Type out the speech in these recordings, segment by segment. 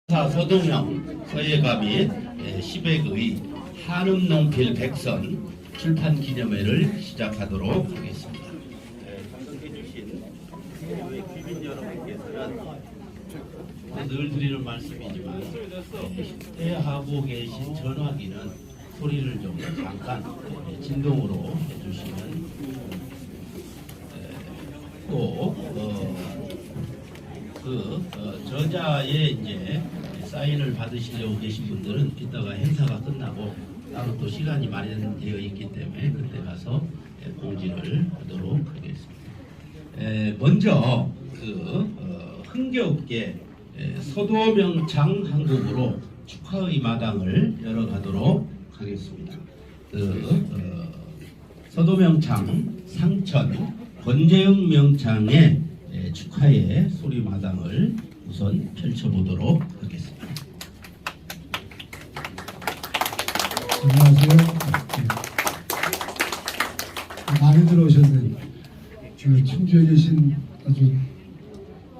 서동영 서예가 및 시백의 한음농필 백선 출판 기념회를 시작하도록 하겠습니다. 참석해 주신 귀빈 여러분께서는 늘 드리는 말씀이지만 휴대하고 계신 전화기는 소리를 좀 잠깐 진동으로 해주시면 또 저자의 이제 사인을 받으시려고 계신 분들은 이따가 행사가 끝나고 따로 또 시간이 마련되어 있기 때문에 그때 가서 공지를 하도록 하겠습니다. 먼저 흥겨웁게 서도명창 한국으로 축하의 마당을 열어가도록 하겠습니다. 서도명창 상천 권재영 명창의 축하의 소리마당을 우선 펼쳐보도록 하겠습니다. 안녕하세요. 많이 들어오셨네요. 충주에 계신 아주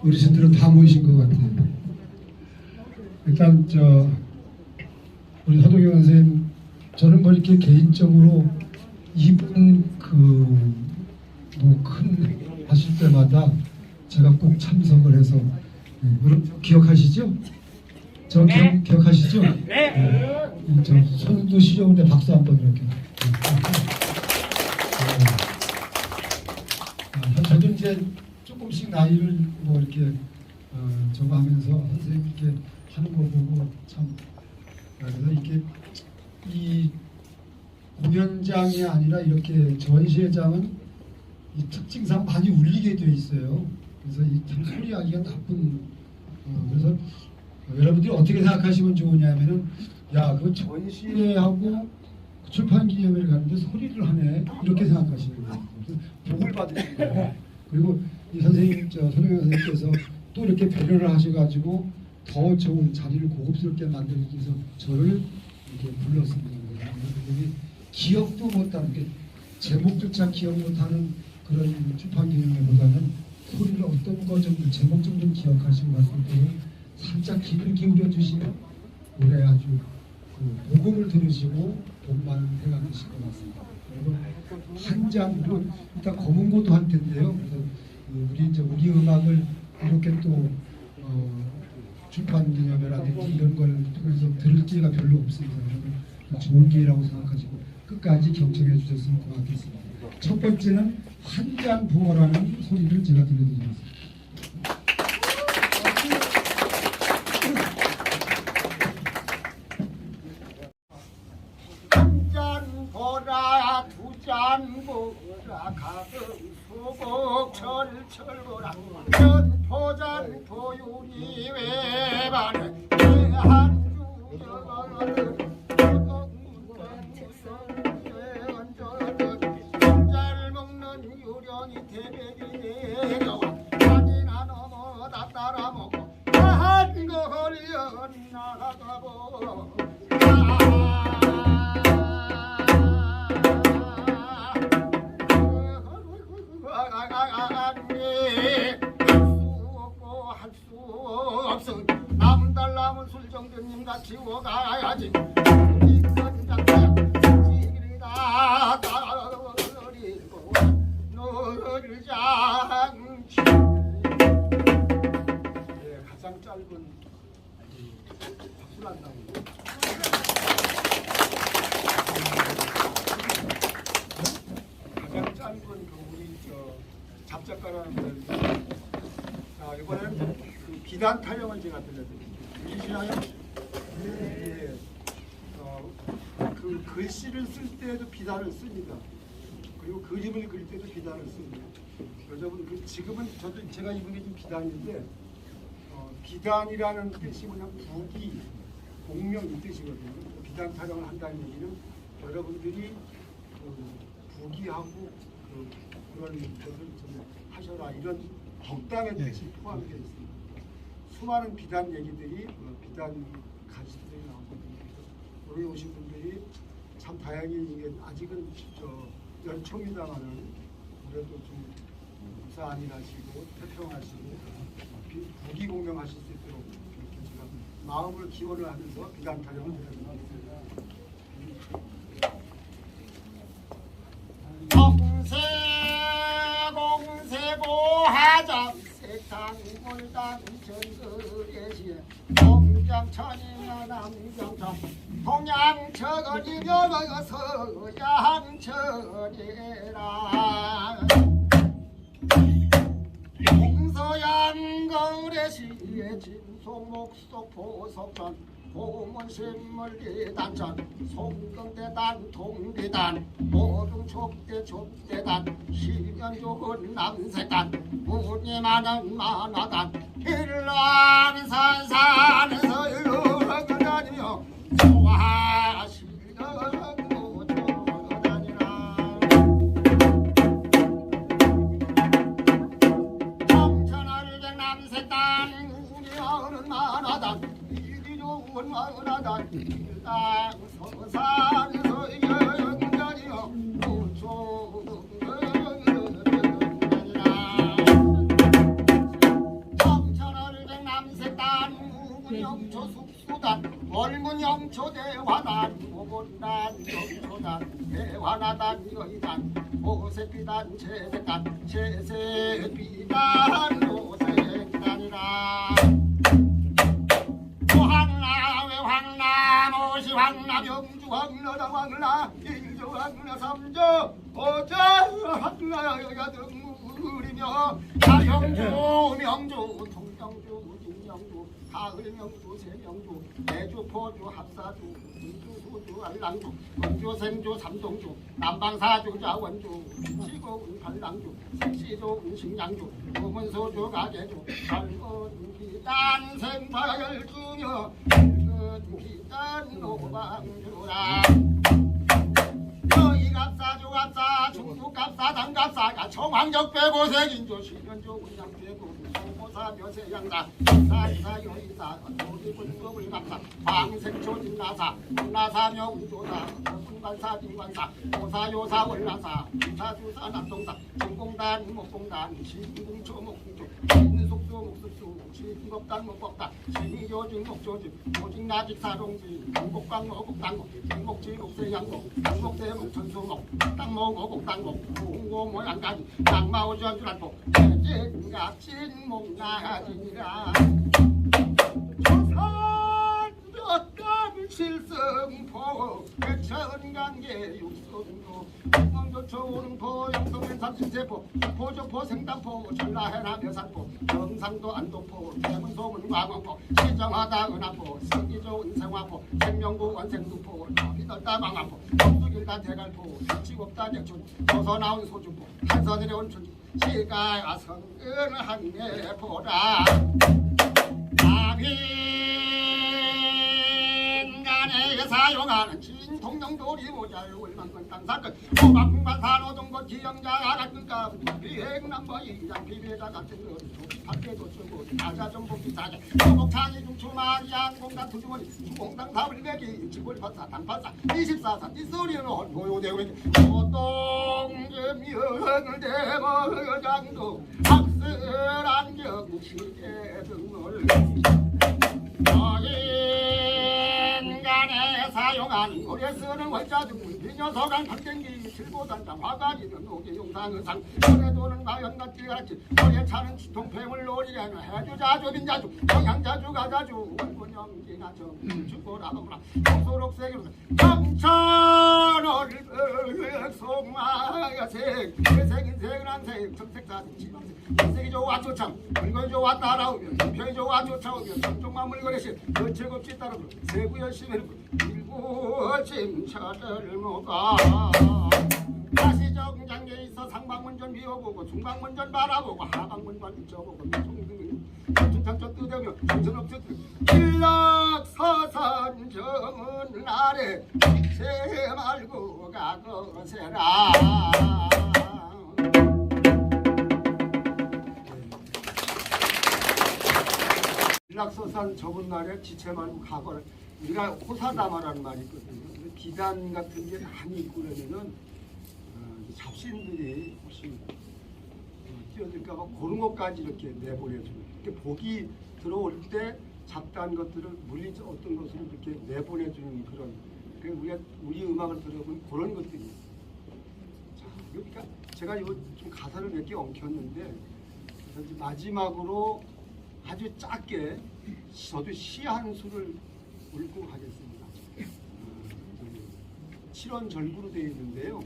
어르신들은 다 모이신 것 같아요. 일단 우리 서동영 선생님, 저는 뭐 이렇게 개인적으로 이분 큰 하실 때마다 제가 꼭 참석을 해서 여러분 기억하시죠? 저 기억하시죠? 네. 저 손도 시려운데 박수 한번 이렇게. 저도 이제 조금씩 나이를 뭐 이렇게 저거 하면서 선생님 이렇게 하는 거 보고 참 그래서 이렇게 이 공연장이 아니라 이렇게 전시회장은 이 특징상 많이 울리게 되어 있어요. 그래서 이 참 소리하기가 나쁜. 그래서 여러분들이 어떻게 생각하시면 좋으냐면은 야, 그 전시회하고 출판 기념회를 가는데 소리를 하네 이렇게 생각하시는 거예요. 복을 받으시는 거예요. 그리고 이 선생님, 서동영 선생님께서 또 이렇게 배려를 하셔가지고 더 좋은 자리를 고급스럽게 만들기 위해서 저를 이렇게 불렀습니다. 그래서 기억도 못하는 게 제목조차 기억 못하는 그런 출판 기념회보다는 소리를 어떤 거 정도 제목 정도 기억하시고 갔을 때 살짝 귀를 기울여 주시면 올해 아주 복음을 들으시고 복 많은 해가 되실 것 같습니다. 그리고 한 장으로 일단 검은고도 할 텐데요. 그래서 우리 음악을 이렇게 또 출판 기념회라든지 이런 걸 통해서 들을 기회가 별로 없습니다. 여러분 좋은 기회라고 생각하시고 끝까지 경청해 주셨으면 고맙겠습니다. 첫 번째는 한잔 부어라는 소리를 제가 들려드리겠습니다. 한 잔 보라 두 잔 보라 가끔 수국 철철 보라 연포잔 도유리 외반에 한주 잘 먹는 유령이 대백이 내려와 산이나 넘어다 따라 먹고 한 거리여 나가고 할수 없어 남은 달 남은 술정대님 같이 오가야지 지리다 따르고 너를 장치 가장 짧은 박수를 한다고 가장 짧은 우리 잡작가라는 분들. 자, 이번에는 비단 타령을 제가 들려드릴게요. 들리시나요? 네. 글씨를 쓸 때도 비단을 씁니다. 그리고 그림을 그릴 때도 비단을 씁니다. 여러분, 지금은 제가 입은 게 좀 비단인데, 비단이라는 뜻이 뭐냐, 부기, 공명 이 뜻이거든요. 비단 타령을 한다는 얘기는 여러분들이 부기하고 그런 것을 좀 하셔라 이런 덕담의 뜻이 포함되어 있습니다. 수많은 비단 얘기들이 비단 가시들이 나오거든요. 여기 오신 분들이 참 다행히 이게 아직은 연초입니다만은 그래도 좀 무사 안일하시고 태평하시고 부귀공명하실 수 있도록 이렇게 제가 마음을 기원을 하면서 비단 타령을 드립니다. 공세고하자 색당골당 전거래시에 동장천이며 남경천 동양천이며 서양천이라 동서양거래시에 진송목속 보석전 고문신물기단전 송경대단 동대단 모등촉대 족대단 시면 좋은 남색단 운이 많은 만화단 일란산산에서 일러다니며 소화시려고 돌아다니라 청천월경 남색단 운이 많은 만화단 원만하다 땅 서산에서 영전이여 우초경전이라 청천월경 남색단 우군영초 숙수단 월문영초 대화단 오본단 영초단 대화나단 여의단 오색비단 채색단 채색비단 오색단이라 황나 명주 황나다 황나 인조 황나 삼조 오자 황나 여자등물이며 다영주 명주 통영주 진영주 가을명주 세명주 대주 포주 합사주 인주 수주 알랑주 동주 생주 삼동주 남방사주 자원주 시고운 발랑주 색시조 신양주 우문소주 가계주 젊은 생파열주며 기단 노방주라 여기갑사 조갑사 중국갑사 당갑사 청황적 빼고 색인조 시련조 운양 빼고 소모사 묘세양사 사이사 여의사 도리분법을 갑사 방생조 진나사 나사 명조사 순관사 진관사 오사요사 월나사 사주사 남동사 전공단 목공단 신궁초 목궁초 신속조 목습수 신법단 목법단 신의조진 목조진 오직나직 사동지 목광 목곡당목 목지 목세양목 당목대 목천수목 땅목 오곡당목 공고 모양까지 땅마오전주란목 대진갑진 목나진이라 실성포 대천관계 육성도 공원교초 오릉포 영성면 삼신세포 포조포 생담포 전라해나 묘산포 경상도 안동포 대문소문 광원포 시정하다 은하포 신기조 은생화포 생명구 원생두포 미덜다 광안포 영수길다 대갈포 지곡다 백촌 서서 나온 소주포 한선이래 온춘 시가 성은한내포라 사용하는 진통령도리 모자를 월만권 땅사건 호박궁관 산호동고 지형자 아라끈가 비행남버 이장 비례자 같은 거 밖에도 쓰고 가자전복기 사자 호복창이 중추만 양공단 투주머니 주공당 사불배기 지골 파사 당파사 24사 띠소리는 고요대우에게 호동점명을 대머장도 학설안경 시대 등을 인간에 사용하는 노래 쓰는 월자등 비녀서간 박댕기 칠보단장 화가지는 노기 용상의상 노래도는 마연같이 같이 노래 차는 치통패물 놀이에는 해주자주 빈자주 영양자주 가자주 원군영기나정 축보라더구나 소록색으로 정천을 송마야색 회색인색은 한색 정색사색 지방색 인색이 좋아 쫓아오며 물건이 좋아 따라오며 편이 좋아 쫓아오며 정종만 물건이시 연책 없이 따라오며 세구 열심히 해놓고 일부 침차를 못가 다시 정장에 있어 상방문전 비워보고 중방문전 바라보고 하방문전 비춰보고 중창전 뜯으며 정신없이 일락서산 정은 아래 새 말고 가거세라 일락서산 적은 날에 지체 말고 가거라. 우리가 호사다마라는 말이 있거든요. 비단 같은 게 많이 있고 그러면은 잡신들이 혹시 뛰어들까봐 그런 것까지 이렇게 내보내주고 이렇게 복이 들어올 때 잡다한 것들을 물리적 어떤 것으로 이렇게 내보내주는 그런 우리 음악을 들어보면 그런 것들이 있어요. 자, 그러니까 제가 이거 좀 가사를 몇 개 엉켰는데 그래서 이제 마지막으로 아주 작게 저도 시 한 수를 읊고 가겠습니다. 7원절구로 되어 있는데요.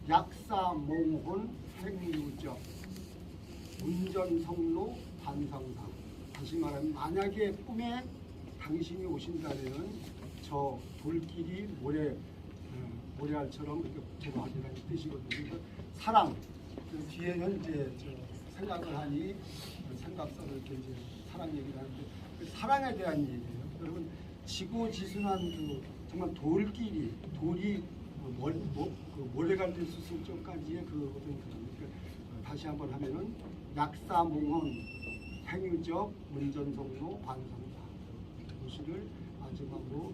약사몽혼 행유적 운전성로 반상사. 다시 말하면 만약에 꿈에 당신이 오신다면 저 돌길이 모래알처럼 이렇게 제가 확인하는 뜻이거든요. 그러니까 사랑. 그 뒤에는 이제 저 생각을 하니 생각서를 이렇게 이제 사랑 얘기를 하는데 그 사랑에 대한 얘기예요. 여러분 지고지순한 그 정말 돌길이 돌이 모래갈 수 있을 정도까지의 그 어떤 그러니까 다시 한번 하면은 약사몽헌 행유적 문전성로 반성사 도시를 마지막으로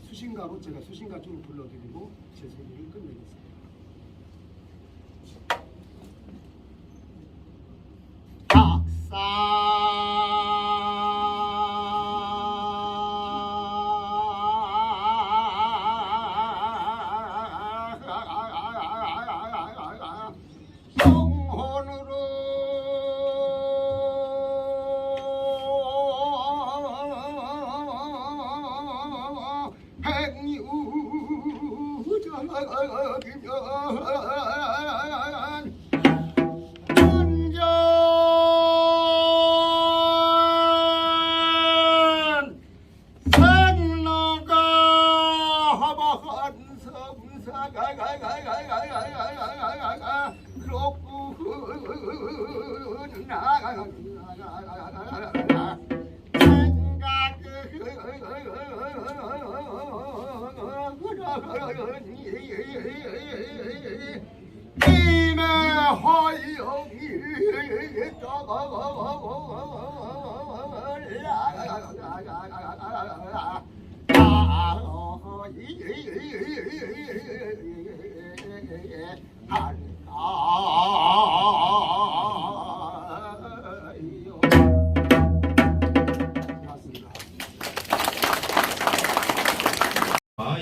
수신가로 제가 수신가 쪽으로 불러드리고 제 소리를 끝내겠습니다.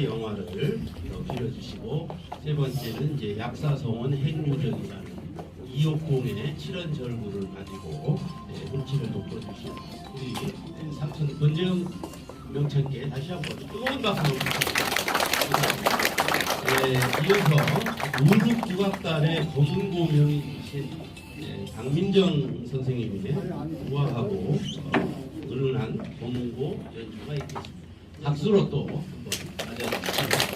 영화를 빌어주시고 세 번째는 이제 약사성원 행유적이라는 이옥공의 칠원절구를 가지고 훈치를 돋궈주신 우리 삼촌 권재영 명창께 다시 한번 뜨거운 박수로 부탁드립니다. 이어서 우륵국악단의 검은고명이신 박민정 선생님의 우아하고 은은한 검은고 연주가 있겠습니다. 박수로 또 한번 맞아주시죠.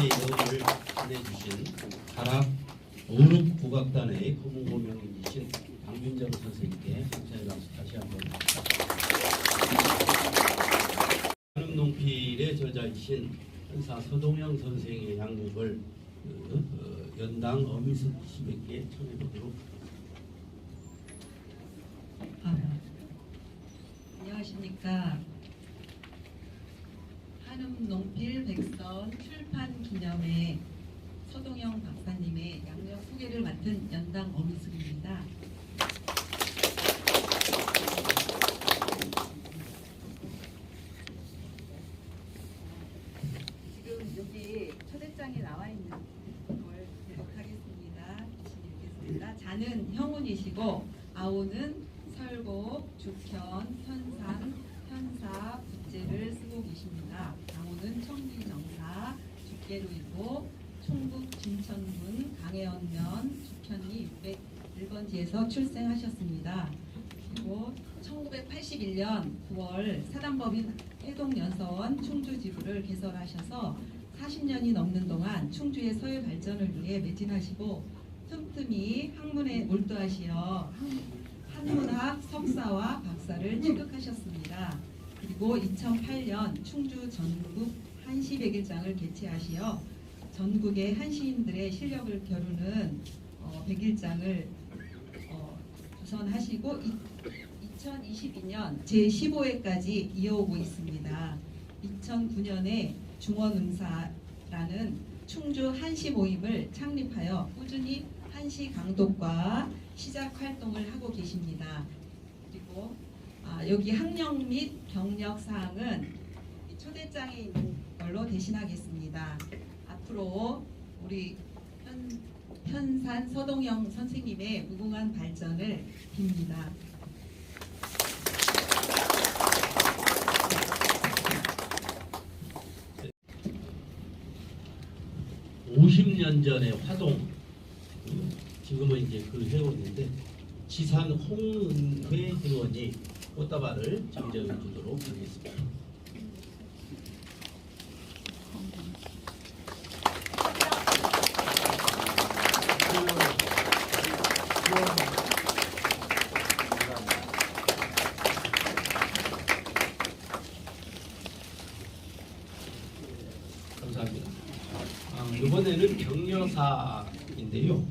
회의를 보내주신 가락 오륙 국악단의 고문고명이신 강균정 선생님께 감사의 박수 다시 한번. 한음농필의 저자이신 현사 서동영 선생의 양곡을 연당 어미숙 씨에게 청해보도록 하겠습니다. 안녕하십니까. 한음농필 백선 출판 기념회 서동영 박사님의 양력 소개를 맡은 연당 어미숙입니다. 지금 여기 초대장에 나와 있는 걸 기록하겠습니다. 읽겠습니다. 자는 형운이시고 아우는 설곡, 죽현, 현산, 현사, 부제를 쓰고 계십니다. 강호는 청리정사, 죽계루이고 충북 진천군 강해언면 죽현리 601번지에서 출생하셨습니다. 그리고 1981년 9월 사단법인 해동연서원 충주지부를 개설하셔서 40년이 넘는 동안 충주의 서해 발전을 위해 매진하시고 틈틈이 학문에 몰두하시어 한문학 석사와 박사를 취득하셨습니다. 그리고 2008년 충주 전국 한시 100일장을 개최하시어 전국의 한시인들의 실력을 겨루는 100일장을 주선하시고 2022년 제15회까지 이어오고 있습니다. 2009년에 중원음사라는 충주 한시 모임을 창립하여 꾸준히 한시 강독과 시작 활동을 하고 계십니다. 그리고 여기 학력 및 경력 사항은 초대장에 있는 걸로 대신하겠습니다. 앞으로 우리 현산 서동영 선생님의 무궁한 발전을 빕니다. 50년 전의 화동, 지금은 이제 그 회원인데 지산 홍은회 회원이 꽃다발을 증정해 주도록 하겠습니다. 이번에는 격려사인데요.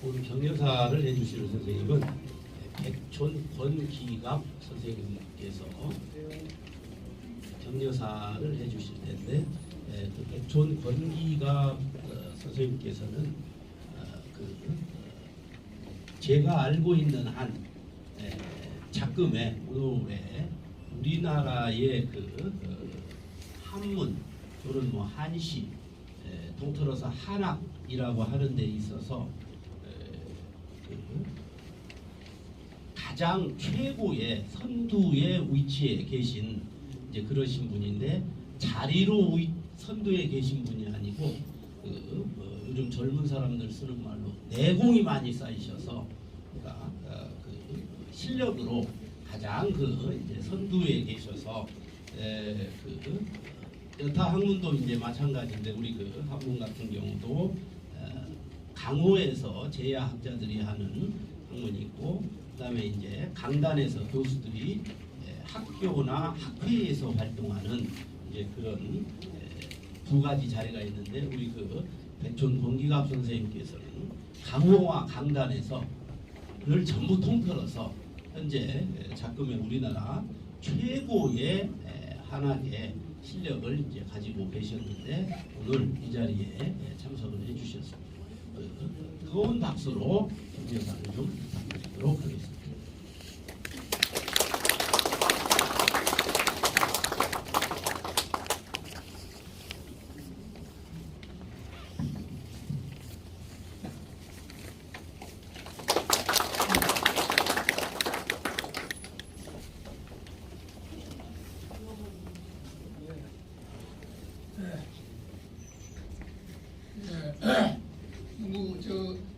오늘 격려사를 해주시는 선생님은 백촌 권기갑 선생님께서 격려사를 해주실 텐데, 그 백촌 권기갑 선생님께서는 제가 알고 있는 한 작금에 오늘의 우리나라의 한문 또는 뭐 한시 통틀어서 한학이라고 하는 데 있어서 가장 최고의 선두의 위치에 계신 이제 그러신 분인데, 자리로 선두에 계신 분이 아니고 요즘 젊은 사람들 쓰는 말로 내공이 많이 쌓이셔서 그러니까 실력으로 가장 이제 선두에 계셔서 여타 학문도 이제 마찬가지인데, 우리 학문 같은 경우도 강호에서 제야학자들이 하는 학문이 있고, 그다음에 이제 강단에서 교수들이 학교나 학회에서 활동하는 이제 그런 두 가지 자리가 있는데, 우리 백촌 권기갑 선생님께서는 강호와 강단에서 를 전부 통틀어서 현재 작금의 우리나라 최고의 한학의 실력을 이제 가지고 계셨는데, 오늘 이 자리에 참석을 해주셨습니다. 뜨거운 박수로 격려사를 좀 부탁드리도록 하겠습니다.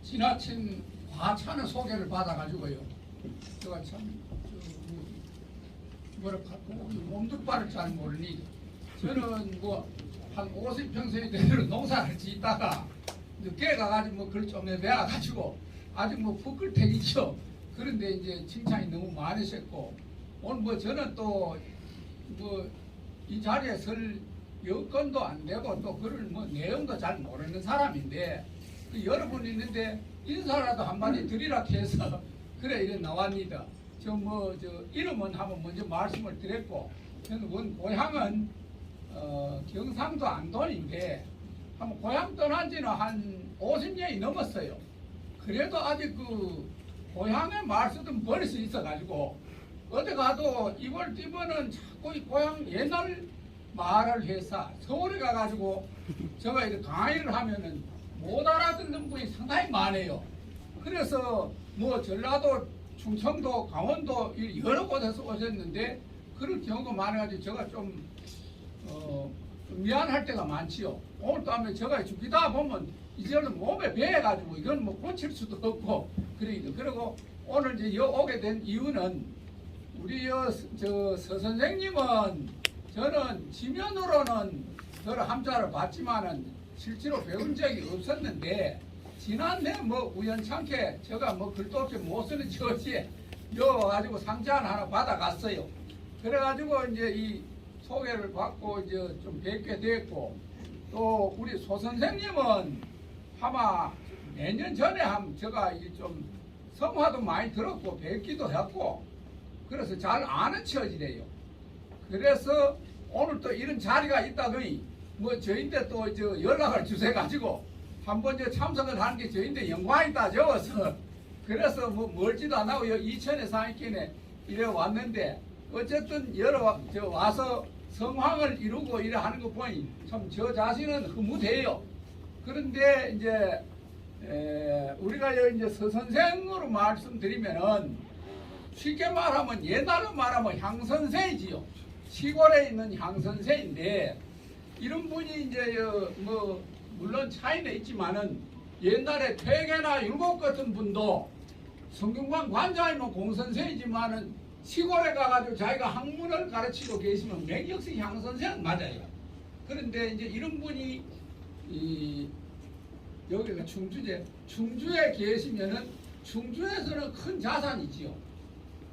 지나친 과찬의 소개를 받아가지고요. 제가 참 뭐라 몸둘바를 잘 모르니, 저는 뭐 한 50평생이 되도록 농사를 짓다가 늦게 가가지고 뭐 그걸 좀 배워가지고 아직 뭐 부끌태기죠. 그런데 이제 칭찬이 너무 많으셨고, 오늘 뭐 저는 또 뭐 이 자리에 설 여건도 안 되고 또 그런 뭐 내용도 잘 모르는 사람인데, 여러분 있는데 인사라도 한마디 드리라 해서 그래 이래 나왔니다. 저 이름은 한번 먼저 말씀을 드렸고, 저는 원 고향은 경상도 안동인데 한번 고향 떠난 지는 한 50년이 넘었어요. 그래도 아직 고향의 말씀은 버릴 수 있어가지고 어디 가도 이번은 자꾸 이 고향 옛날 말을 해서 서울에 가가지고 제가 이렇게 강의를 하면은 못 알아듣는 분이 상당히 많아요. 그래서 뭐 전라도, 충청도, 강원도 여러 곳에서 오셨는데 그런 경우가 많아가지고 제가 좀 미안할 때가 많지요. 오늘도 하면 제가 죽이다 보면 이제는 몸에 배해가지고 이건 뭐 고칠 수도 없고 그리고 오늘 이제 오게 된 이유는 우리 서 선생님은 저는 지면으로는 저를 함자를 봤지만은 실제로 배운 적이 없었는데, 지난해 뭐 우연찮게 제가 뭐 글도 없이 못 쓰는 처지에 여와가지고 상자 하나 받아갔어요. 그래가지고 이제 이 소개를 받고 이제 좀 뵙게 됐고, 또 우리 소 선생님은 아마 몇 년 전에 제가 좀 성화도 많이 들었고 뵙기도 했고, 그래서 잘 아는 처지래요. 그래서 오늘 또 이런 자리가 있다더니 뭐 저인데 또 연락을 주셔가지고 한번 참석을 하는 게 저인데 영광이다 적어서, 그래서 뭐 멀지도 안 하고 이천에 사니끼네 이래 왔는데, 어쨌든 와서 성황을 이루고 이래 하는 거 보니 참 저 자신은 흐뭇해요. 그런데 이제 우리가 이제 서선생으로 말씀드리면은 쉽게 말하면 옛날로 말하면 향선생이지요. 시골에 있는 향선생인데, 이런 분이 이제 뭐 물론 차이는 있지만은 옛날에 퇴계나 율곡 같은 분도 성균관 관장이면 공선생이지만은 시골에 가가지고 자기가 학문을 가르치고 계시면 역시 향선생은 맞아요. 그런데 이제 이런 분이 여기가 충주에 계시면은 충주에서는 큰 자산이지요.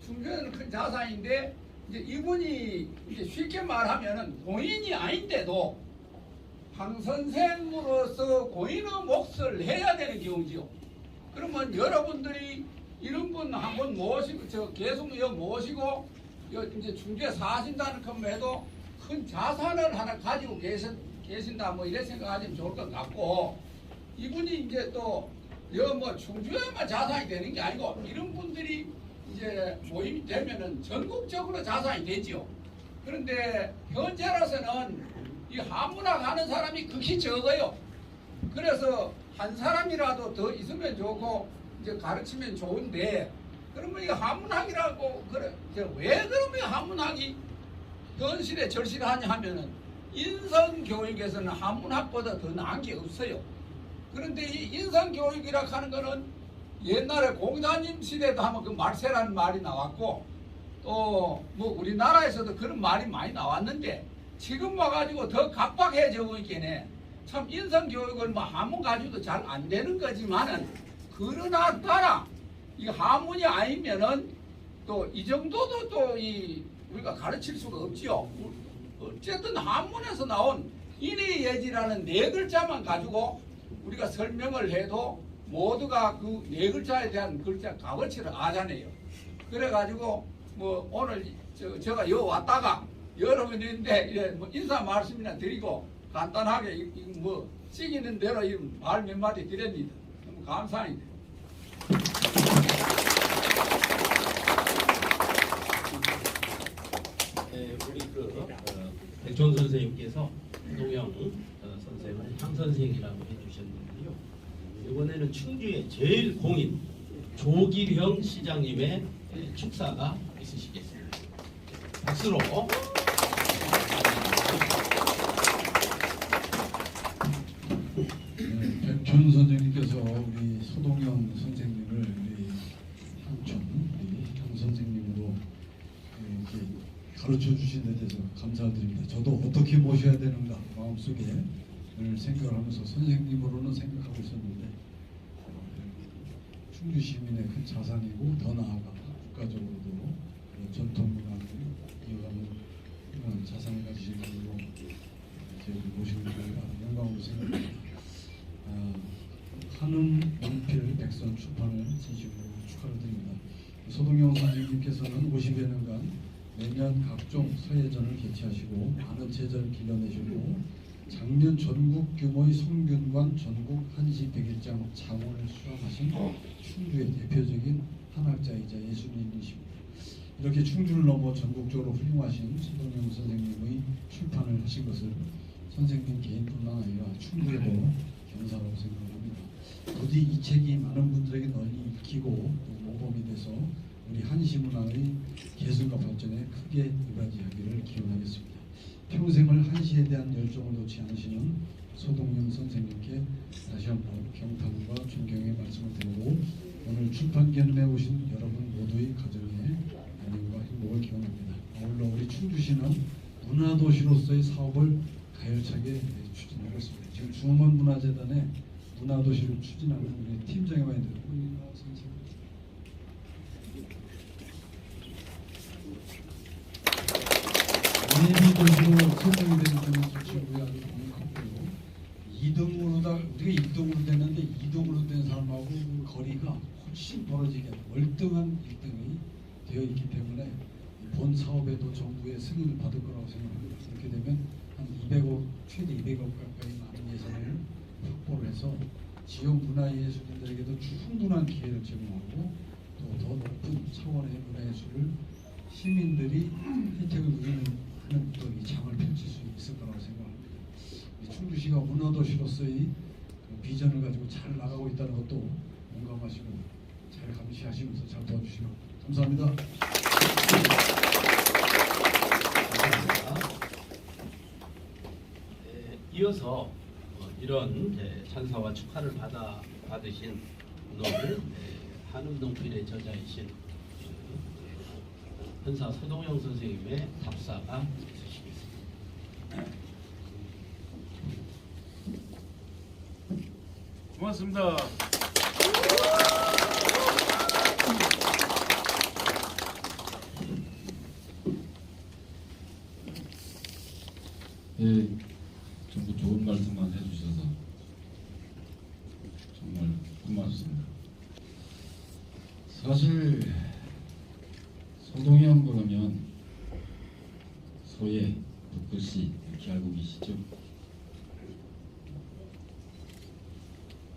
충주에서는 큰 자산인데, 이제 이분이 이제 쉽게 말하면은 본인이 아닌데도 한 선생으로서 고인의 몫을 해야 되는 경우지요. 그러면 여러분들이 이런 분 한 분 모시고 계속 모시고 이제 중재 사신다는 것만 큰 자산을 하나 가지고 계신다 뭐 이래 생각하시면 좋을 것 같고, 이분이 이제 또 충주에만 자산이 되는 게 아니고 이런 분들이 이제 모임이 되면은 전국적으로 자산이 되지요. 그런데 현재로서는 이 한문학 하는 사람이 극히 적어요. 그래서 한 사람이라도 더 있으면 좋고 이제 가르치면 좋은데, 그러면 이 한문학이라고 그래 왜 그러면 한문학이 현실에 절실하냐 하면은 인성교육에서는 한문학보다 더 나은 게 없어요. 그런데 이 인성교육이라 하는 거는 옛날에 공자님 시대도 하면 그 말세라는 말이 나왔고, 또 뭐 우리나라에서도 그런 말이 많이 나왔는데, 지금 와가지고 더 각박해지고 있겠네. 참 인성교육을 뭐 한문 가지고도 잘 안 되는 거지만은, 그러나 따라 이 한문이 아니면은 또 이 정도도 또 우리가 가르칠 수가 없지요. 어쨌든 한문에서 나온 인의예지라는 네 글자만 가지고 우리가 설명을 해도 모두가 그 네 글자에 대한 글자 값어치를 아잖아요. 그래가지고 뭐 오늘 제가 여 왔다가 여러분이 있는데 뭐 인사 말씀이나 드리고 간단하게 뭐 찍이는 대로 말 몇 마디 드립니다. 너무 감사합니다. 네, 우리 백촌 선생님께서 동영 선생을 향 선생이라고 해주셨는데요. 이번에는 충주의 제일 공인 조길형 시장님의 축사가 있으시겠습니다. 박수로. 백촌 선생님께서 우리 소동영 선생님을 우리 향촌 우리 향 선생님으로 이렇게 가르쳐 주신 데 대해서 감사드립니다. 저도 어떻게 모셔야 되는가 마음속에 늘 생각을 하면서 선생님으로는 생각하고 있었는데, 충주 시민의 큰 자산이고 더 나아가 국가적으로도 전통 문화를 이어가는 그런 자산을 가지신 분으로 저희를 모시는 걸 영광으로 생각합니다. 한음 연필 백선 출판을 진심으로 축하를 드립니다. 소동영 선생님께서는 50여 년간 매년 각종 서예전을 개최하시고 많은 제자를 길러내시고, 작년 전국 규모의 성균관 전국 한시 100일장 장원을 수상하신 충주의 대표적인 한학자이자 예술인이십니다. 이렇게 충주를 넘어 전국적으로 훌륭하신 소동영 선생님의 출판을 하신 것을 선생님 개인뿐만 아니라 충주에도 경사라고 생각합니다. 부디 이 책이 많은 분들에게 널리 익히고 또 모범이 돼서 우리 한시 문화의 개선과 발전에 크게 이바지하기를 기원하겠습니다. 평생을 한시에 대한 열정을 놓지 않으시는 소동영 선생님께 다시 한번 경탄과 존경의 말씀을 드리고, 오늘 출판기념에 오신 여러분 모두의 가정에 안녕과 행복을 기원합니다. 아울러 우리 충주시는 문화도시로서의 사업을 가열차게 추진하고 있습니다. 지금 중원문화재단의 문화도시를 추진하는 우리 팀장이 많이 되고 선생님. 예비도시로 설정이 되는 점은 저 친구의 아주 좋은 컸고요. 2등으로다 우리가 1등으로 되는데 2등으로 된 사람하고 그 거리가 훨씬 벌어지게 월등한 1등이 되어 있기 때문에 본 사업에도 정부의 승인을 받을 거라고 생각합니다. 그렇게 되면 한 200억, 최대 200억 가까이 많은 예산을 확보를 해서 지역 문화예술인들에게도 충분한 기회를 제공하고 또 더 높은 차원의 문화예술을 시민들이 혜택을 누리는 또 이 장을 펼칠 수 있을 거라고 생각합니다. 충주시가 문화도시로서의 그 비전을 가지고 잘 나가고 있다는 것도 공감하시고 잘 감시하시면서 잘 도와주시고 감사합니다. 이어서 이런 찬사와 축하를 받으신 오늘 한음동필의 저자이신 현사 소동영 선생님의 답사가 있으시겠습니다. 고맙습니다. 전부 좋은 말씀만 해주셔서 정말 고맙습니다. 사실 소동현 그러면 소예, 북글씨 이렇게 알고 계시죠?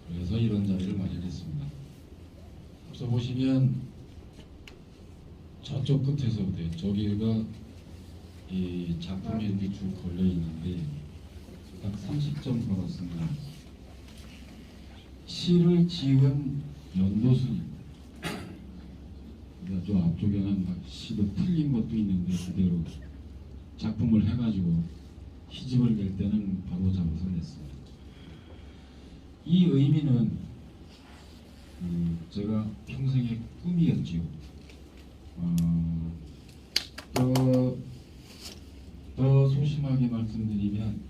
그래서 이런 자리를 마련했습니다. 앞서 보시면 저쪽 끝에서부터 저기가 이 작품이 이렇게 쭉 걸려 있는데 딱 30점 걸었습니다. 시를 지은 연도순입니다. 저 앞쪽에는 막 시도 틀린 것도 있는데 그대로 작품을 해가지고 시집을 낼 때는 바로 잡아서 냈습니다. 이 의미는 제가 평생의 꿈이었지요. 더 소심하게 말씀드리면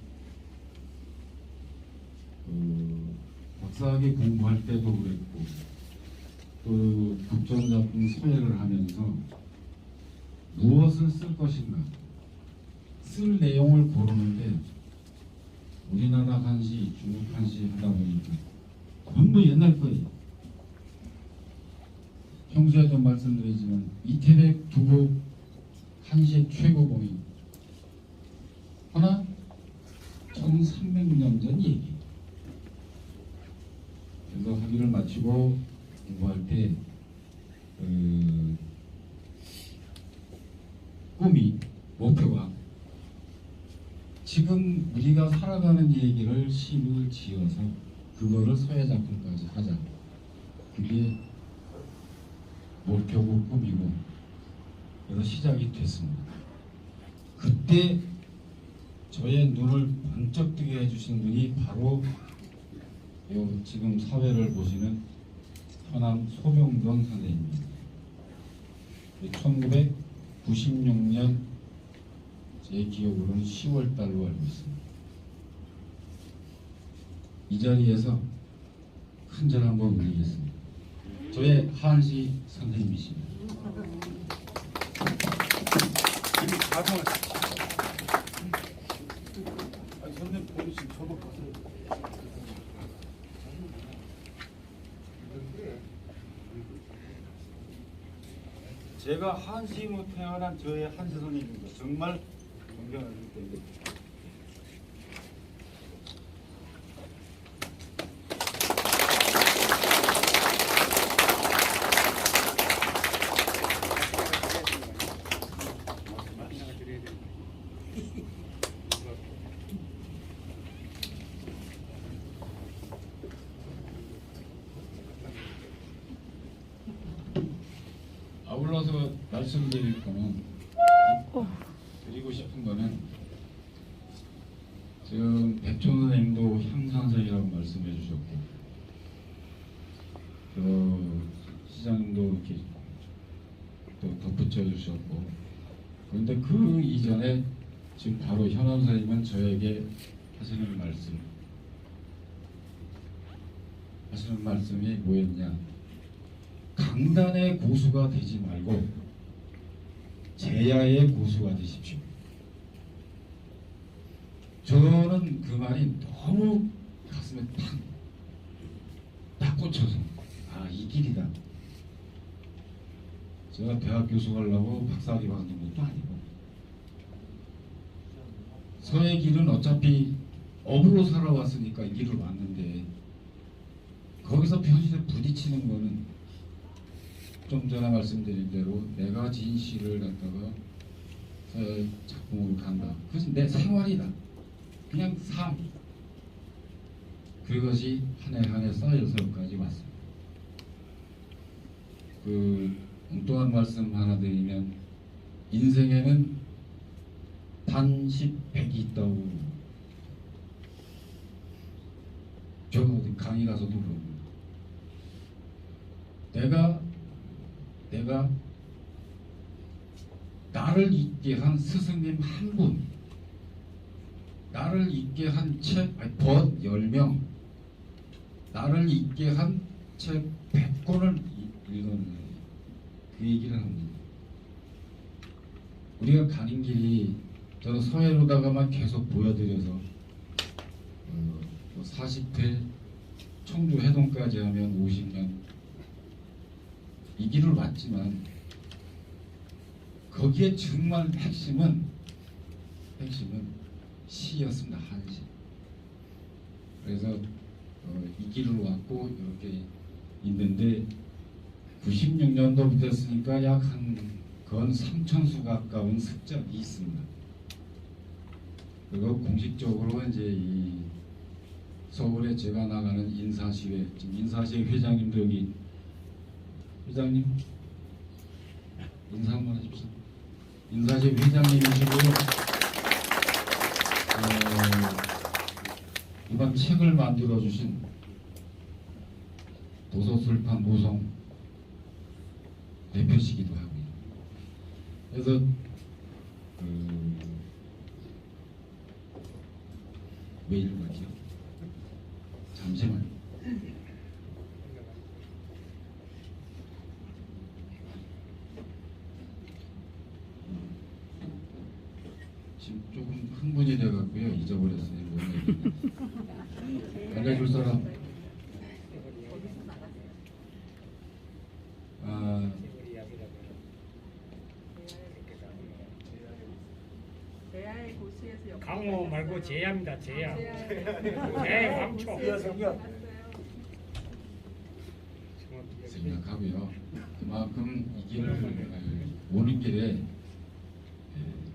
박사학위 공부할 때도 그랬고 또 국정작품 소개를 하면서 무엇을 쓸 것인가 쓸 내용을 고르는데 우리나라 한시, 중국 한시 하다 보니까 전부 옛날 거예요. 평소에도 말씀드리지만 이태백 두곡 한시의 최고봉이 하나 1300년 전 얘기. 그래서 학위를 마치고 공부할 때 꿈이 목표가 지금 우리가 살아가는 얘기를 시를 지어서 그거를 서예작품까지 하자. 그게 목표고 꿈이고 그래서 시작이 됐습니다. 그때 저의 눈을 번쩍 뜨게 해주신 분이 바로 요 지금 사회를 보시는 현암 소병돈 선생님입니다. 1996년 제 기억으로는 10월 달로 알고 있습니다. 이 자리에서 큰 절 한번 올리겠습니다. 저의 한시 선생님이십니다. 선생님 보이시면 저도 보세요. 제가 한시로 태어난 저의 한시 선생님입니다. 정말 존경하기 때문에. 아울러서 말씀드릴 거는 드리고 싶은 거는 지금 백촌 선생님도 향산석이라고 말씀해 주셨고 시장님도 이렇게 또 덧붙여 주셨고 그런데 그 이전에 지금 바로 현암 선생님은 저에게 하시는 말씀이 뭐였냐? 강단의 고수가 되지 말고 제야의 고수가 되십시오. 저는 그 말이 너무 가슴에 딱 꽂혀서 이 길이다. 제가 대학 교수 가려고 박사학위 받은 것도 아니고 서의 길은 어차피 업으로 살아왔으니까 이 길을 왔는데 거기서 현실에 부딪히는 거는 좀 전에 말씀드린 대로 내가 지은 시를 갖다가 작품으로 간다. 그것이 내 생활이다. 그냥 삶. 그것이 한 해 한 해 쌓여서 여기까지 왔습니다. 엉뚱한 말씀 하나 드리면 인생에는 단십 백이 있다고 저 어디 강의 가서도 그러고 내가 나를 읽게 한 스승님 한 분, 나를 읽게 한 법 10명, 나를 읽게 한 책 100권을 읽었는데 그 얘기를 합니다. 우리가 가는 길이 저는 서해로다가만 계속 보여드려서 40회 청주 해동까지 하면 50년 이 길을 왔지만 거기에 정말 핵심은 시였습니다. 한시. 그래서 이 길을 왔고 이렇게 있는데 96년도부터 했으니까 약 한 건 3,000수 가까운 습작이 있습니다. 그리고 공식적으로 이제 이 서울에 제가 나가는 인사시회, 지금 인사시회 회장님도 여기 회장님 인사 한번 해주십시오. 인사시회 회장님이시고요. 이번 책을 만들어 주신 도서출판 노송 대표시기도 하고요. 그래서 왜 이런 거죠? 잠시만요. 지금 조금 흥분이 돼갖고요. 잊어버렸어요. 알려줄 사람? 강호 말고 제야입니다. 제야. 제 왕초. 생각하고요. 그만큼 이 길을 오는 길에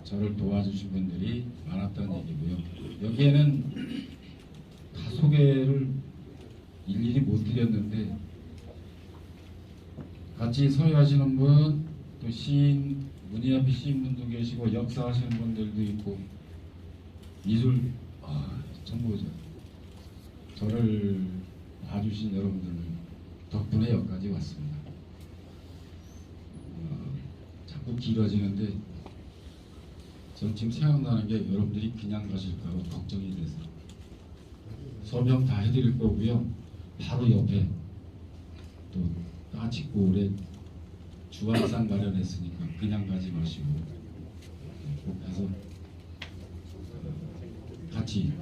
저를 도와주신 분들이 많았던 얘기고요. 여기에는 다 소개를 일일이 못 드렸는데 같이 서유하시는 분, 또 시인, 문희아피 시인분도 계시고 역사하시는 분들도 있고 미술 전부 저를 봐주신 여러분들 덕분에 여기까지 왔습니다. 자꾸 길어지는데 저 지금 생각나는 게 여러분들이 그냥 가실까 봐 걱정이 돼서 서명 다 해드릴 거고요. 바로 옆에 또 따짓고 올해 주안상 마련했으니까 그냥 가지 마시고 꼭 가서 같이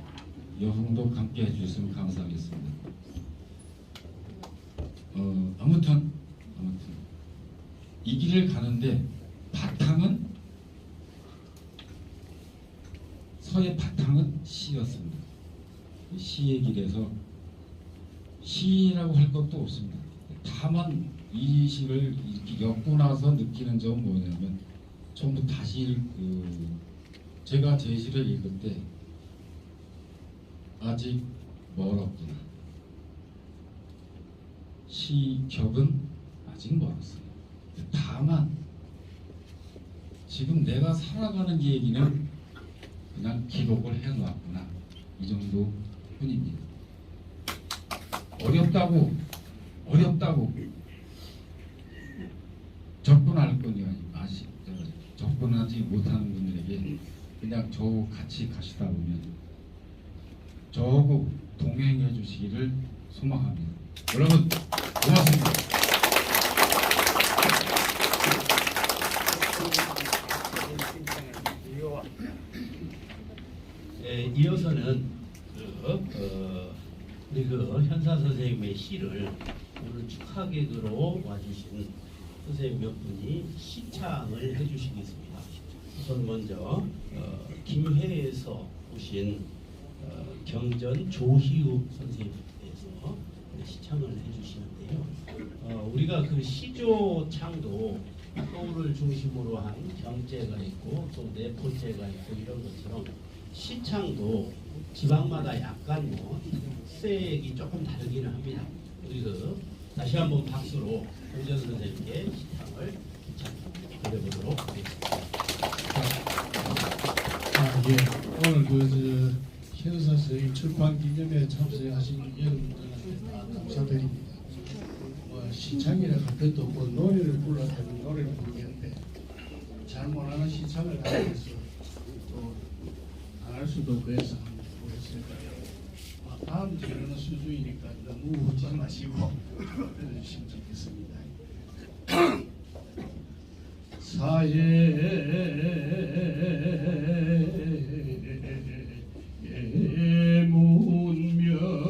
여흥도 함께 해주셨으면 감사하겠습니다. 아무튼 이 길을 가는데 바탕은 서의 바탕은 시였습니다. 시의 길에서 시라고 할 것도 없습니다. 다만 이 시를 이렇게 엮고 나서 느끼는 점은 뭐냐면 전부 다시 제가 제 시를 읽을 때 아직 멀었구나. 시격은 아직 멀었어요. 다만 지금 내가 살아가는 얘기는 그냥 기록을 해놓았구나. 이 정도 뿐입니다. 어렵다고 접근할 거니 접근하지 못하는 분들에게 그냥 저 같이 가시다 보면 저하고 동행해 주시기를 소망합니다. 여러분 고맙습니다. 이어서는 우리 현사 선생님의 시를 오늘 축하객으로 와주신 선생님 몇 분이 시창을 해주시겠습니다. 우선 먼저 김해에서 오신 경전 조희욱 선생님께서 시창을 해주시는데요. 우리가 그 시조창도 서울을 중심으로 한 경제가 있고 또 내포제가 있고 이런 것처럼 시창도 지방마다 약간 색이 조금 다르기는 합니다. 우리 다시 한번 박수로 경전 선생님께 시창을 드려보도록 하겠습니다. 오늘 현사 선생님 출판 기념회에 참석하신 여러분들한테 다 감사드립니다. 시창이라 할 것도 없고 노래를 불러야 되는 노래를 부르겠는데 잘 못하는 시창을 하면서 또 안 할 수도 없고 해서 한번 보겠습니다. 다음 주는 수주이니까 너무 웃지 마시고 해주시면 좋겠습니다. 사예 문명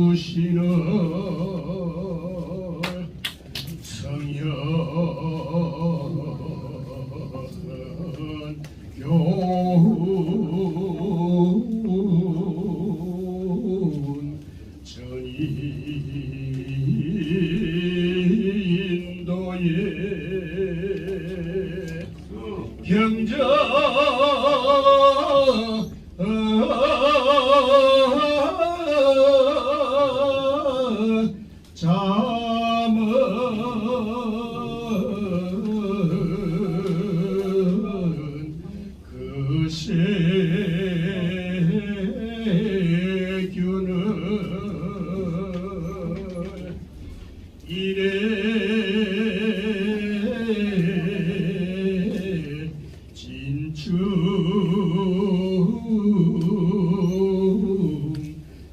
간구시는 성현 교훈 전인도의 병정 잠은 그 세균을 이래 진충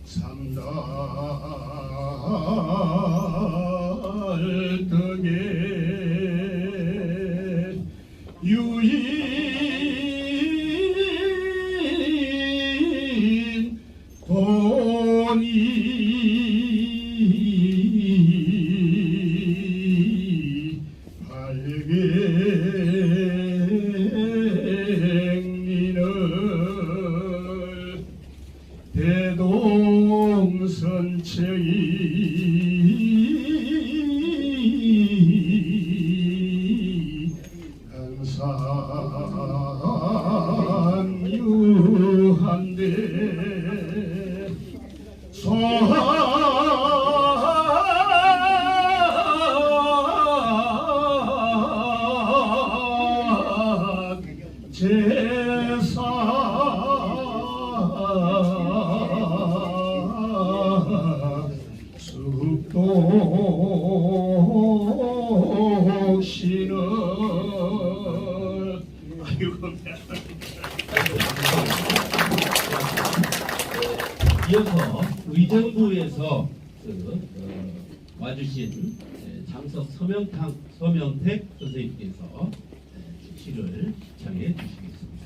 삼달 등에 유인 돈이 발갱리를 대동선체이 강산유한데 소한 제사 습독신을 아이고 이어서 의정부에서 와주신 장석 서명택 선생님께서 시를 창해 주시겠습니다.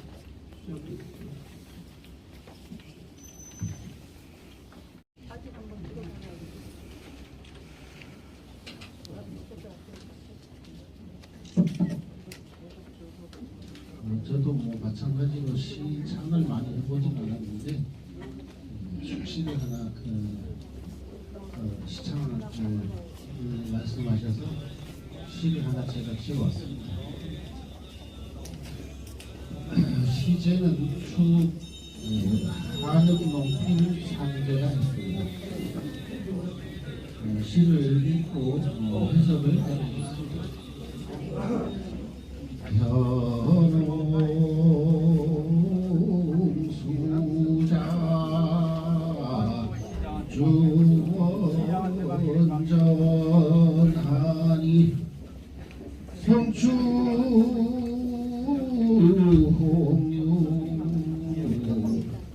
저도 뭐 마찬가지로 시창을 많이 해보진 않았는데 숙시를 하나 시창을 말씀하셔서 시를 하나 제가 지어왔습니다. 시제는 추 한읍농필 상제가 있습니다. 시를 읽고 해석을 해드리겠습니다. 현옹수자 주원전하니 성추홍유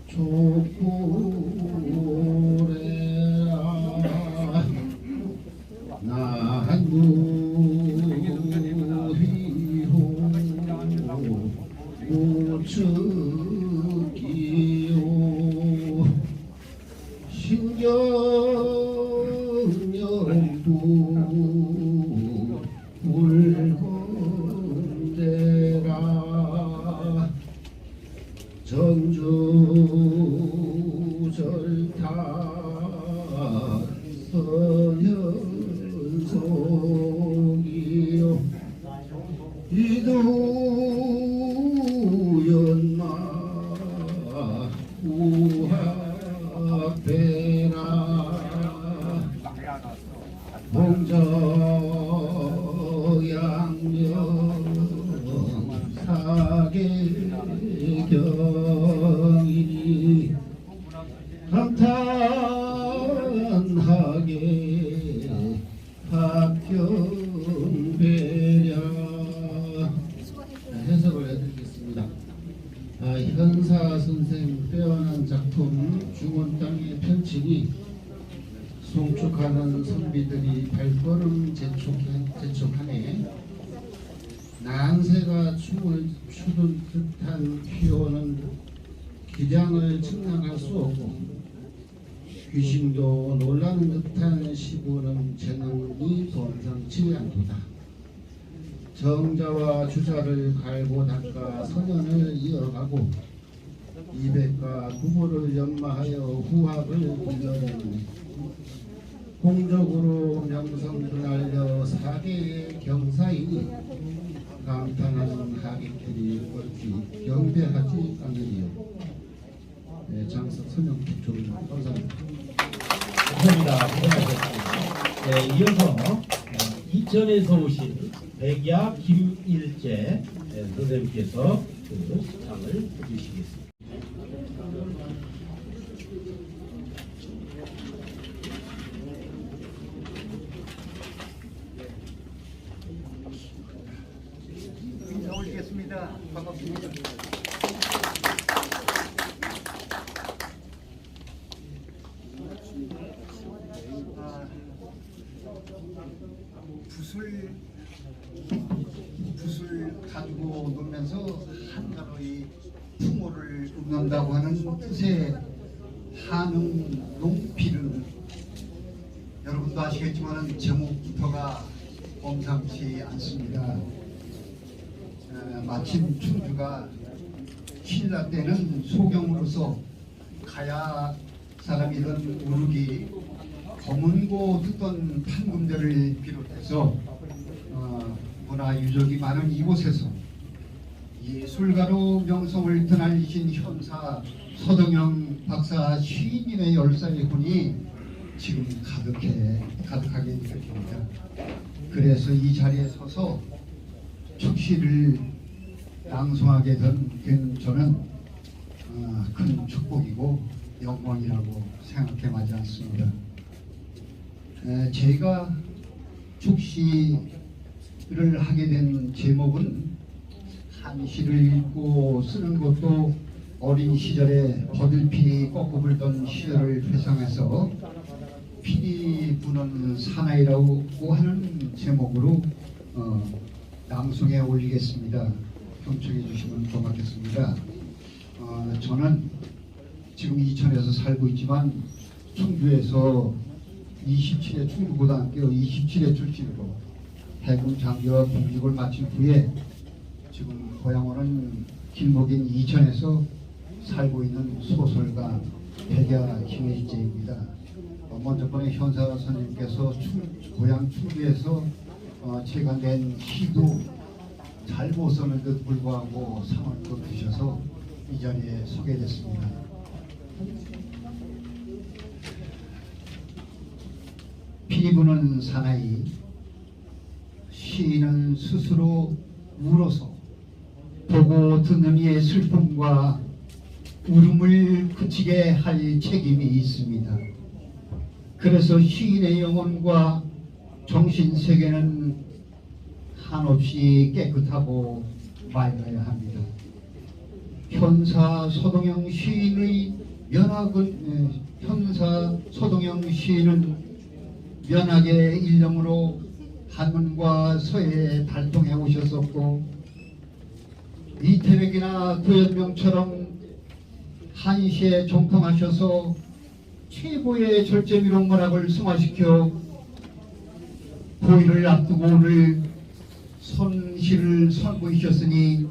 족보래라 난무희호 우측기요 신경영부 물건대라 전주절타 선현송이요 이두연마 우학배라 봉저양명 사계경이니 감탄하게 합경배랴 해석을 해드리겠습니다. 현사 선생 빼어난 작품 중원 땅에 펼치니 송축하는 선비들이 발걸음 재촉하네 양새가 춤을 추던 듯한 피오는 기량을 측량할 수 없고 귀신도 놀라는 듯한 시부는 재능이 범상치 않도다. 정자와 주자를 갈고 닦아 선연을 이어가고 이백과 구보를 연마하여 후학을 불러내니 공적으로 명성도 날려 사계의 경사이니 감탄하는 하객들이 옳지 경배하지 않으리요. 네, 장석 선영국조입니다. 감사합니다. 감사합니다. 고생하셨습니다. 네, 이어서 이천에서 오신 백야 김일재 선생님께서 그 시상을 해주시겠습니다. 인사 올리겠습니다. 반갑습니다. 붓을 가지고 놀면서 한가로이 풍호를 읊는다고 하는 뜻의 한흥 농필은 여러분도 아시겠지만 제목부터가 범상치 않습니다. 마침 충주가 신라 때는 소경으로서 가야 사람이던 우르기 검은고 듣던 판금들을 비롯해서 문화 유적이 많은 이곳에서 예술가로 명성을 드날리신 현사 서동영 박사 시인님의 열사의 혼이 지금 가득하게 느껴집니다. 그래서 이 자리에 서서 축시를 낭송하게 된 저는 큰 축복이고 영광이라고 생각해 마지 않습니다. 제가 축시를 하게 된 제목은 한시를 읽고 쓰는 것도 어린 시절에 버들피리 꺾고 불던 시절을 회상해서 피리 부는 사나이라고 하는 제목으로 낭송에 올리겠습니다. 경청해 주시면 고맙겠습니다. 저는 지금 이천에서 살고 있지만 충주에서 27회 충주고등학교 27회 출신으로 해군 장교와 공직을 마친 후에 지금 고향원은 길목인 이천에서 살고 있는 소설가 백야 김일재입니다. 먼저 번에 현사 선생님께서 고향 충주에서 제가 낸 시도 잘 못 썼는데도 불구하고 상을 또 주셔서 이 자리에 소개됐습니다. 피리 부는 사나이 시인은 스스로 울어서 보고 듣는 이의 슬픔과 울음을 그치게 할 책임이 있습니다. 그래서 시인의 영혼과 정신세계는 한없이 깨끗하고 맑아야 합니다. 현사 서동영 시인의 면학의 일념으로 한문과 서해에 발동해 오셨었고 이태백이나 구연명처럼 한시에 종통하셔서 최고의 절제미로 문학을 승화시켜 고의를 앞두고 오늘 선시를 선보이셨으니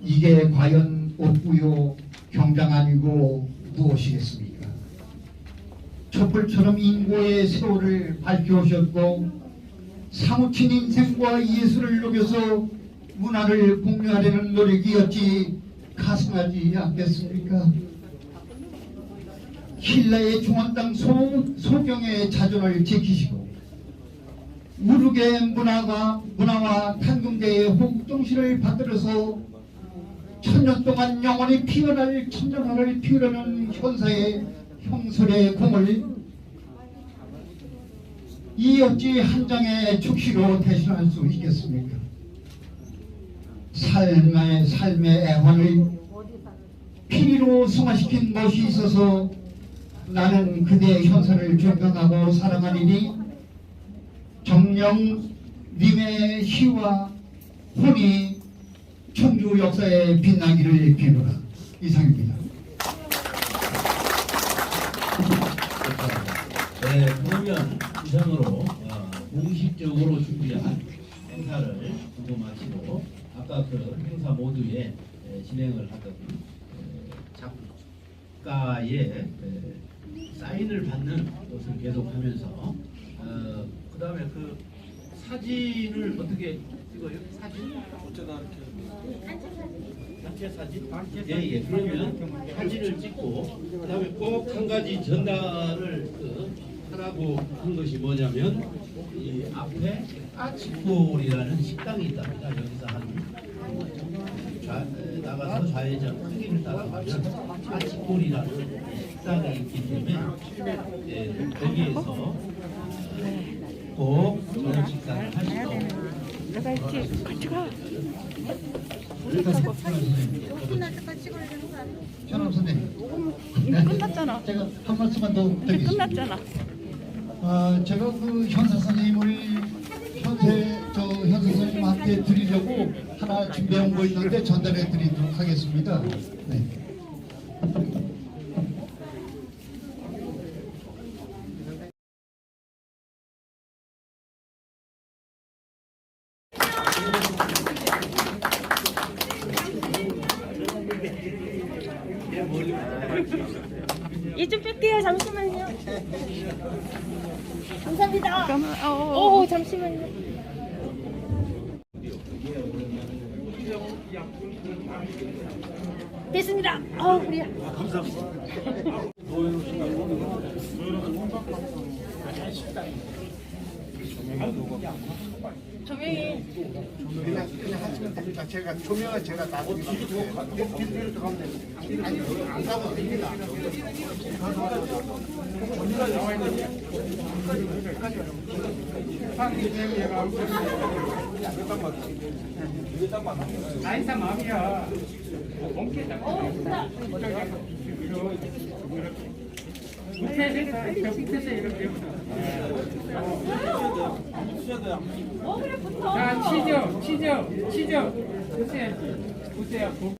이게 과연 옥구요 경장 아니고 무엇이겠습니까? 촛불처럼 인고의 세월을 밝혀오셨고 사무친 인생과 예술을 녹여서 문화를 공유하려는 노력이 어찌 가슴하지 않겠습니까? 신라의 중원당 소경의 자존을 지키시고 우르게 문화와 탄금대의 호국정신을 받들어서 천년 동안 영원히 피어날 천년화를 피우려는 현사의 형설의 공을 이 어찌 한 장의 축시로 대신할 수 있겠습니까? 삶의 애환을 피리로 승화시킨 것이 있어서 나는 그대의 현사를 존경하고 사랑하리니 정녕 님의 시와 혼이 충주 역사에 빛나기를 비노라. 이상입니다. 네, 그러면 이상으로 공식적으로 준비한 행사를 모두 마치고 아까 그 행사 모두에 진행을 하던 작가의 사인을 받는 것을 계속하면서 그 다음에 그 사진을 어떻게 찍어요? 사진? 어쩌다 이렇게 단체 사진? 예. 그러면 사진을 찍고 그 다음에 꼭 한 가지 전달을 하라고 한 것이 뭐냐면 이 앞에 까치골이라는 식당이 있답니다. 여기서 나가서 좌회전 크기를 따라가면 까치골이라는 식당이 있기 때문에 거기에서 꼭 저녁 식사를 하시고 현암 선생님. 끝났잖아. 제가 한 말씀만 더 드리겠습니다. 끝났잖아. 제가 그 현사 선생님을 현사 선생님한테 드리려고 하나 준비한 거 있는데 전달해 드리도록 하겠습니다. 네. 이좀 뺄게요. 잠시만요. 감사합니다. 오, 잠시만요. 됐습니다. 우리야. 조명이 그냥 하시면 됩니다. 제가 조명은 제가 나중에 뒤로 들어가면 됩니다. 아니 안 가도 됩니다. 나이사 마음이야. 밑에서 이렇게. 자, 치죠. 보세요.